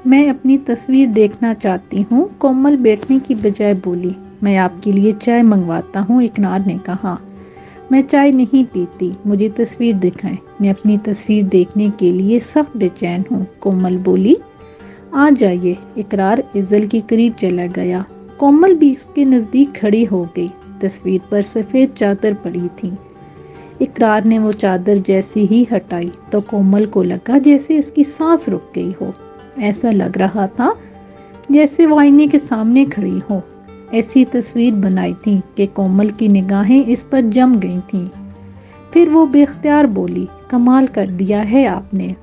میں اپنی تصویر دیکھنا چاہتی ہوں، کومل بیٹھنے کی بجائے بولی۔ میں آپ کے لیے چائے منگواتا ہوں، اقرار نے کہا۔ میں چائے نہیں پیتی، مجھے تصویر دکھائیں۔ میں اپنی تصویر دیکھنے کے لیے سخت بے چین ہوں، کومل بولی۔ آ جائیے، اقرار ایزل کے قریب چلا گیا۔ کومل بھی اس کے نزدیک کھڑی ہو گئی۔ تصویر پر سفید چادر پڑی تھی۔ اقرار نے وہ چادر جیسے ہی ہٹائی تو کومل کو لگا جیسے اس کی سانس رک گئی ہو۔ ایسا لگ رہا تھا جیسے وہ آئینے کے سامنے کھڑی ہو۔ ایسی تصویر بنائی تھی کہ کومل کی نگاہیں اس پر جم گئی تھیں۔ پھر وہ بے اختیار بولی، کمال کر دیا ہے آپ نے۔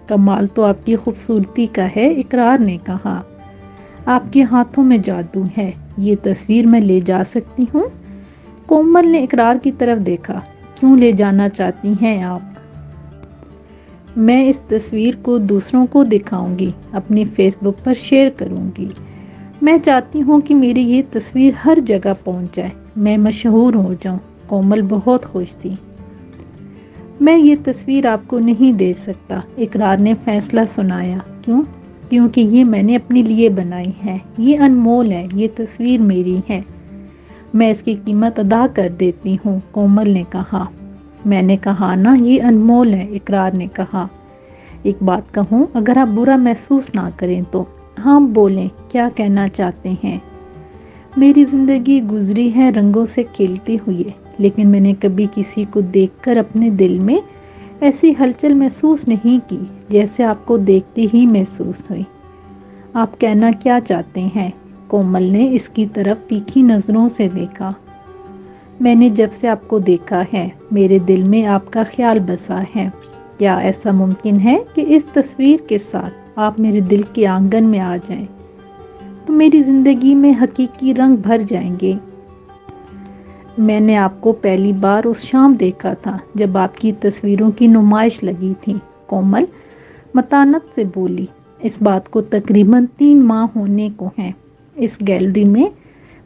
کمال تو آپ کی خوبصورتی کا ہے، اقرار نے کہا۔ آپ کے ہاتھوں میں جادو ہے، یہ تصویر میں لے جا سکتی ہوں؟ کومل نے اقرار کی طرف دیکھا۔ کیوں لے جانا چاہتی ہیں آپ؟ میں اس تصویر کو دوسروں کو دکھاؤں گی، اپنی فیس بک پر شیئر کروں گی۔ میں چاہتی ہوں کہ میری یہ تصویر ہر جگہ پہنچ جائے، میں مشہور ہو جاؤں۔ کومل بہت خوش تھی۔ میں یہ تصویر آپ کو نہیں دے سکتا، اقرار نے فیصلہ سنایا۔ کیوں؟ کیونکہ یہ میں نے اپنے لیے بنائی ہے، یہ انمول ہے، یہ تصویر میری ہے۔ میں اس کی قیمت ادا کر دیتی ہوں، کومل نے کہا۔ میں نے کہا نا یہ انمول ہے، اقرار نے کہا۔ ایک بات کہوں، اگر آپ برا محسوس نہ کریں تو؟ ہاں بولیں، کیا کہنا چاہتے ہیں؟ میری زندگی گزری ہے رنگوں سے کھیلتے ہوئے، لیکن میں نے کبھی کسی کو دیکھ کر اپنے دل میں ایسی ہلچل محسوس نہیں کی جیسے آپ کو دیکھتے ہی محسوس ہوئی۔ آپ کہنا کیا چاہتے ہیں؟ کومل نے اس کی طرف تیکھی نظروں سے دیکھا۔ میں نے جب سے آپ کو دیکھا ہے، میرے دل میں آپ کا خیال بسا ہے۔ کیا ایسا ممکن ہے کہ اس تصویر کے ساتھ آپ میرے دل کے آنگن میں آ جائیں تو میری زندگی میں حقیقی رنگ بھر جائیں گے؟ میں نے آپ کو پہلی بار اس شام دیکھا تھا جب آپ کی تصویروں کی نمائش لگی تھی، کومل متانت سے بولی۔ اس بات کو تقریباً 3 ماہ ہونے کو ہیں۔ اس گیلری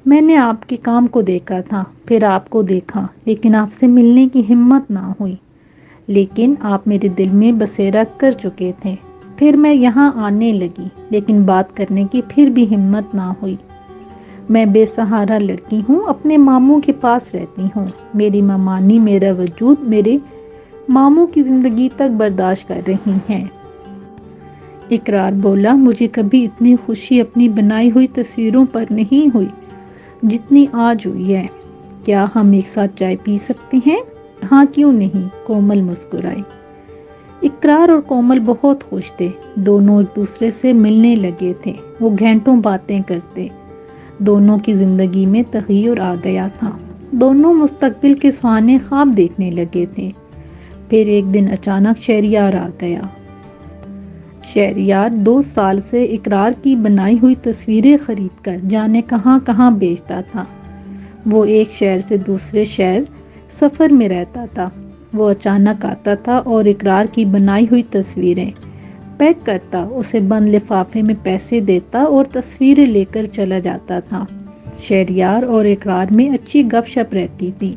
میں نے آپ کے کام کو دیکھا تھا، پھر آپ کو دیکھا، لیکن آپ سے ملنے کی ہمت نہ ہوئی۔ لیکن آپ میرے دل میں بسیرا کر چکے تھے۔ پھر میں یہاں آنے لگی، لیکن بات کرنے کی پھر بھی ہمت نہ ہوئی۔ میں بے سہارا لڑکی ہوں، اپنے ماموں کے پاس رہتی ہوں۔ میری ممانی میرا وجود میرے ماموں کی زندگی تک برداشت کر رہی ہیں۔ اقرار بولا، مجھے کبھی اتنی خوشی اپنی بنائی ہوئی تصویروں پر نہیں ہوئی جتنی آج ہوئی ہے۔ کیا ہم ایک ساتھ چائے پی سکتے ہیں؟ ہاں کیوں نہیں، کومل مسکرائی۔ اقرار اور کومل بہت خوش تھے، دونوں ایک دوسرے سے ملنے لگے تھے۔ وہ گھنٹوں باتیں کرتے۔ دونوں کی زندگی میں تغیر آ گیا تھا، دونوں مستقبل کے سہانے خواب دیکھنے لگے تھے۔ پھر ایک دن اچانک شہریار آ گیا۔ شہریار 2 سال سے اقرار کی بنائی ہوئی تصویریں خرید کر جانے کہاں کہاں بیچتا تھا۔ وہ ایک شہر سے دوسرے شہر سفر میں رہتا تھا۔ وہ اچانک آتا تھا اور اقرار کی بنائی ہوئی تصویریں پیک کرتا، اسے بند لفافے میں پیسے دیتا اور تصویریں لے کر چلا جاتا تھا۔ شہریار اور اقرار میں اچھی گپ شپ رہتی تھی۔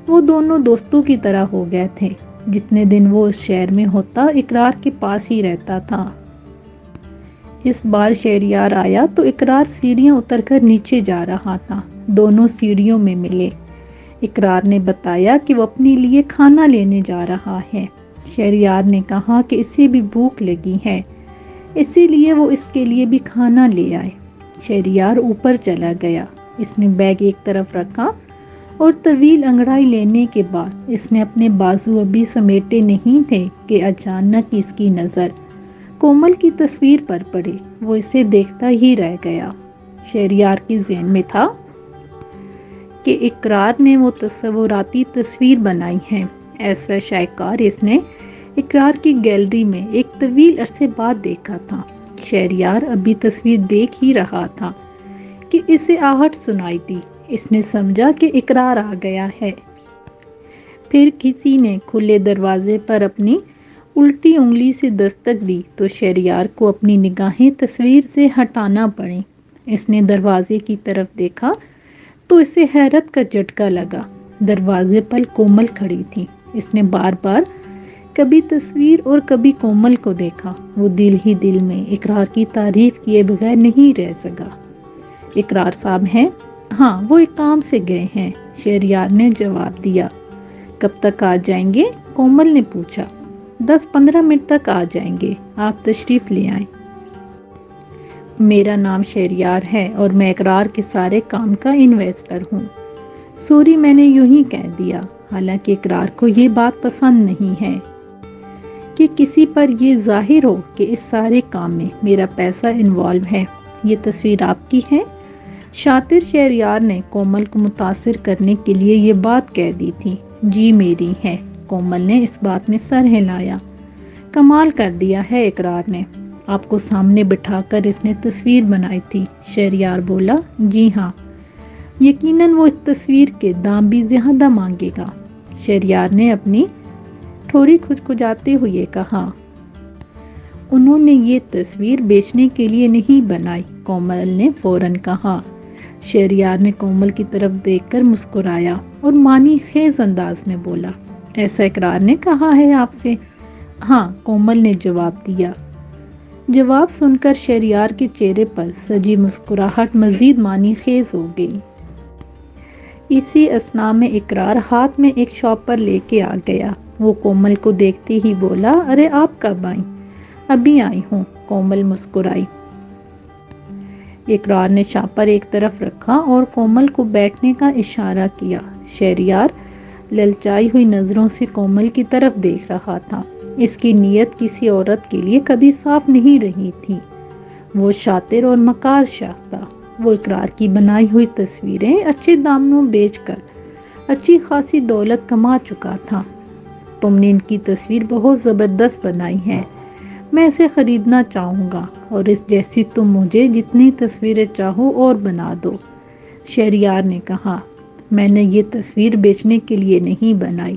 وہ دونوں دوستوں کی طرح ہو گئے تھے۔ جتنے دن وہ اس شہر میں ہوتا، اقرار کے پاس ہی رہتا تھا۔ اس بار شہریار آیا تو اقرار سیڑھیاں اتر کر نیچے جا رہا تھا۔ دونوں سیڑھیوں میں ملے۔ اقرار نے بتایا کہ وہ اپنے لیے کھانا لینے جا رہا ہے۔ شہریار نے کہا کہ اسے بھی بھوک لگی ہے، اسی لیے وہ اس کے لیے بھی کھانا لے آئے۔ شہریار اوپر چلا گیا۔ اس نے بیگ ایک طرف رکھا اور طویل انگڑائی لینے کے بعد اس نے اپنے بازو ابھی سمیٹے نہیں تھے کہ اچانک اس کی نظر کومل کی تصویر پر پڑی۔ وہ اسے دیکھتا ہی رہ گیا۔ شہریار کے ذہن میں تھا کہ اقرار نے وہ تصوراتی تصویر بنائی ہے۔ ایسا شاہکار اس نے اقرار کی گیلری میں ایک طویل عرصے بعد دیکھا تھا۔ شہریار ابھی تصویر دیکھ ہی رہا تھا کہ اسے آہٹ سنائی دی۔ اس نے سمجھا کہ اقرار آ گیا ہے۔ پھر کسی نے کھلے دروازے پر اپنی الٹی انگلی سے دستک دی تو شہریار کو اپنی نگاہیں تصویر سے ہٹانا پڑیں۔ اس نے دروازے کی طرف دیکھا تو اسے حیرت کا جھٹکا لگا۔ دروازے پر کومل کھڑی تھی۔ اس نے بار بار کبھی تصویر اور کبھی کومل کو دیکھا، وہ دل ہی دل میں اقرار کی تعریف کیے بغیر نہیں رہ سکا۔ اقرار صاحب ہیں؟ ہاں، وہ ایک کام سے گئے ہیں، شہریار نے جواب دیا۔ کب تک آ جائیں گے؟ کومل نے پوچھا۔ 10-15 منٹ تک آ جائیں گے، آپ تشریف لے آئیں۔ میرا نام شہریار ہے اور میں اقرار کے سارے کام کا انویسٹر ہوں۔ سوری، میں نے یوں ہی کہہ دیا، حالانکہ اقرار کو یہ بات پسند نہیں ہے کہ کسی پر یہ ظاہر ہو کہ اس سارے کام میں میرا پیسہ انوالو ہے۔ یہ تصویر آپ کی ہے؟ شاطر شہریار نے کومل کو متاثر کرنے کے لیے یہ بات کہہ دی تھی۔ جی میری ہے، کومل نے اس بات میں سر ہلایا۔ کمال کر دیا ہے، اقرار نے۔ آپ کو سامنے بٹھا کر اس نے تصویر بنائی تھی؟ شہریار بولا۔ جی ہاں۔ یقیناً وہ اس تصویر کے دام بھی زیادہ مانگے گا، شہریار نے اپنی ٹھوری کھجکھجاتے ہوئے کہا۔ انہوں نے یہ تصویر بیچنے کے لیے نہیں بنائی، کومل نے فوراً کہا۔ شہریار نے کومل کی طرف دیکھ کر مسکرایا اور معنی خیز انداز میں بولا، ایسا اقرار نے کہا ہے آپ سے؟ ہاں، کومل نے جواب دیا۔ جواب سن کر شہریار کے چہرے پر سجی مسکراہٹ مزید معنی خیز ہو گئی۔ اسی اثناء میں اقرار ہاتھ میں ایک شاپر لے کے آ گیا۔ وہ کومل کو دیکھتے ہی بولا، ارے آپ کب آئیں؟ ابھی آئی ہوں، کومل مسکرائی۔ اقرار نے شاپر ایک طرف رکھا اور کومل کو بیٹھنے کا اشارہ کیا۔ شہریار للچائی ہوئی نظروں سے کومل کی طرف دیکھ رہا تھا۔ اس کی نیت کسی عورت کے لیے کبھی صاف نہیں رہی تھی۔ وہ شاطر اور مکار شخص تھا۔ وہ اقرار کی بنائی ہوئی تصویریں اچھے داموں بیچ کر اچھی خاصی دولت کما چکا تھا۔ تم نے ان کی تصویر بہت زبردست بنائی ہے، میں اسے خریدنا چاہوں گا اور اس جیسی تم مجھے جتنی تصویریں چاہو اور بنا دو، شہریار نے کہا۔ میں نے یہ تصویر بیچنے کے لیے نہیں بنائی۔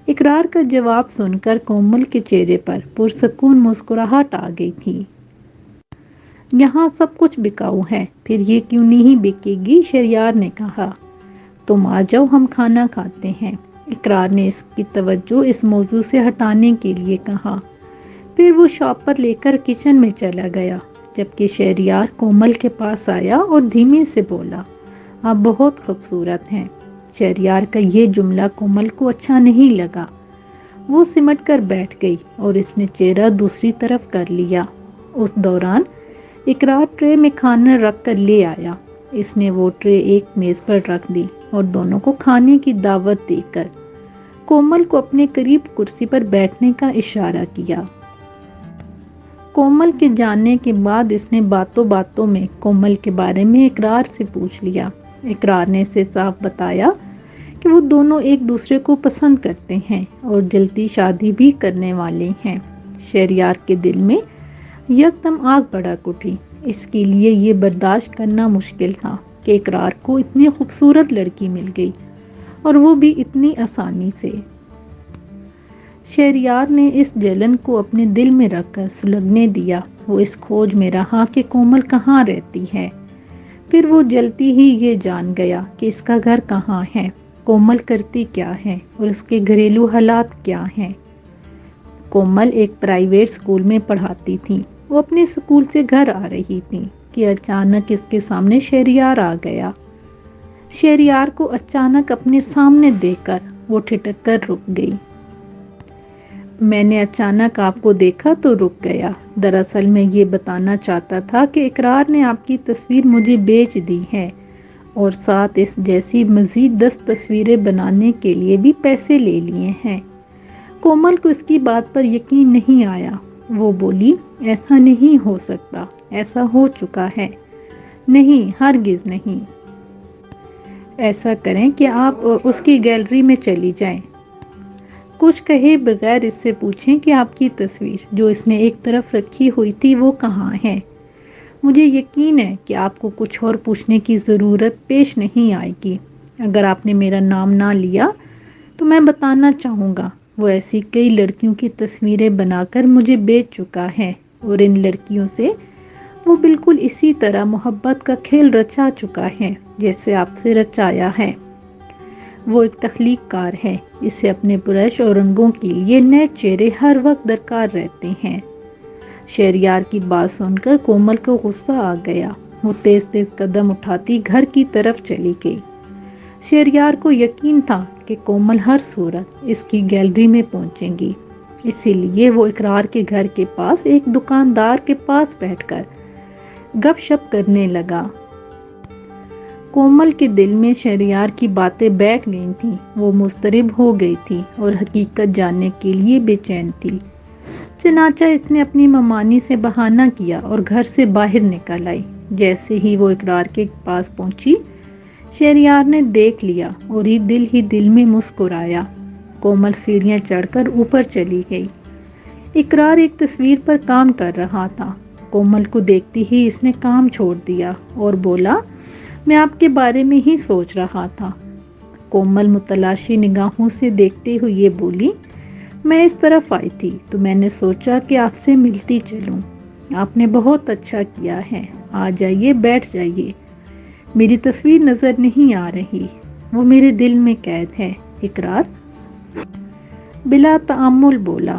اقرار کا جواب سن کر کومل کے چہرے پر پرسکون مسکراہٹ آ گئی تھی۔ یہاں سب کچھ بکاؤ ہے، پھر یہ کیوں نہیں بکے گی؟ شہریار نے کہا۔ تم آ جاؤ، ہم کھانا کھاتے ہیں، اقرار نے اس کی توجہ اس موضوع سے ہٹانے کے لیے کہا۔ پھر وہ شاپر لے کر کچن میں چلا گیا، جبکہ شہریار کومل کے پاس آیا اور دھیمے سے بولا، آپ بہت خوبصورت ہیں۔ شہریار کا یہ جملہ کومل کو اچھا نہیں لگا۔ وہ سمٹ کر بیٹھ گئی اور اس نے چہرہ دوسری طرف کر لیا۔ اس دوران اقرار ٹرے میں کھانا رکھ کر لے آیا۔ اس نے وہ ٹرے ایک میز پر رکھ دی اور دونوں کو کھانے کی دعوت دے کر کومل کو اپنے قریب کرسی پر بیٹھنے کا اشارہ کیا۔ کومل کے جاننے کے بعد اس نے باتوں باتوں میں کومل کے بارے میں اقرار سے پوچھ لیا۔ اقرار نے اسے صاف بتایا کہ وہ دونوں ایک دوسرے کو پسند کرتے ہیں اور جلدی شادی بھی کرنے والے ہیں۔ شہریار کے دل میں یکدم آگ بھڑک اٹھی۔ اس کے لیے یہ برداشت کرنا مشکل تھا کہ اقرار کو اتنی خوبصورت لڑکی مل گئی، اور وہ بھی اتنی آسانی سے۔ شہریار نے اس جلن کو اپنے دل میں رکھ کر سلگنے دیا۔ وہ اس کھوج میں رہا کہ کومل کہاں رہتی ہے۔ پھر وہ جلتی ہی یہ جان گیا کہ اس کا گھر کہاں ہے، کومل کرتی کیا ہے اور اس کے گھریلو حالات کیا ہیں۔ کومل ایک پرائیویٹ اسکول میں پڑھاتی تھی۔ وہ اپنے اسکول سے گھر آ رہی تھی کہ اچانک اس کے سامنے شہریار آ گیا۔ شہریار کو اچانک اپنے سامنے دیکھ کر وہ ٹھٹک کر رک گئی۔ میں نے اچانک آپ کو دیکھا تو رک گیا۔ دراصل میں یہ بتانا چاہتا تھا کہ اقرار نے آپ کی تصویر مجھے بیچ دی ہے اور ساتھ اس جیسی مزید 10 تصویریں بنانے کے لیے بھی پیسے لے لیے ہیں۔ کومل کو اس کی بات پر یقین نہیں آیا۔ وہ بولی، ایسا نہیں ہو سکتا، ایسا ہو چکا ہے۔ نہیں، ہرگز نہیں۔ ایسا کریں کہ آپ اس کی گیلری میں چلی جائیں، کچھ کہے بغیر اس سے پوچھیں کہ آپ کی تصویر جو اس نے ایک طرف رکھی ہوئی تھی وہ کہاں ہے۔ مجھے یقین ہے کہ آپ کو کچھ اور پوچھنے کی ضرورت پیش نہیں آئے گی۔ اگر آپ نے میرا نام نہ لیا تو میں بتانا چاہوں گا، وہ ایسی کئی لڑکیوں کی تصویریں بنا کر مجھے بیچ چکا ہے اور ان لڑکیوں سے وہ بالکل اسی طرح محبت کا کھیل رچا چکا ہے جیسے آپ سے رچایا ہے۔ وہ ایک تخلیق کار ہے، اسے اپنے برش اور رنگوں کے لیے نئے چہرے ہر وقت درکار رہتے ہیں۔ شہریار کی بات سن کر کومل کو غصہ آ گیا۔ وہ تیز تیز قدم اٹھاتی گھر کی طرف چلی گئی۔ شہریار کو یقین تھا کہ کومل ہر صورت اس کی گیلری میں پہنچے گی، اسی لیے وہ اقرار کے گھر کے پاس ایک دکاندار کے پاس بیٹھ کر گپ شپ کرنے لگا۔ کومل کے دل میں شہریار کی باتیں بیٹھ گئی تھیں، وہ مضطرب ہو گئی تھی اور حقیقت جاننے کے لیے بے چین تھی۔ چنانچہ اس نے اپنی ممانی سے بہانہ کیا اور گھر سے باہر نکل آئی۔ جیسے ہی وہ اقرار کے پاس پہنچی، شہریار نے دیکھ لیا اور ہی دل میں مسکرایا۔ کومل سیڑھیاں چڑھ کر اوپر چلی گئی۔ اقرار ایک تصویر پر کام کر رہا تھا۔ کومل کو دیکھتی ہی اس نے کام چھوڑ دیا اور بولا، میں آپ کے بارے میں ہی سوچ رہا تھا۔ کومل متلاشی نگاہوں سے دیکھتے ہوئے بولی، میں اس طرف آئی تھی تو میں نے سوچا کہ آپ سے ملتی چلوں۔ آپ نے بہت اچھا کیا ہے، آ جائیے، بیٹھ جائیے۔ میری تصویر نظر نہیں آ رہی، وہ میرے دل میں قید ہے، اقرار بلا تعمل بولا۔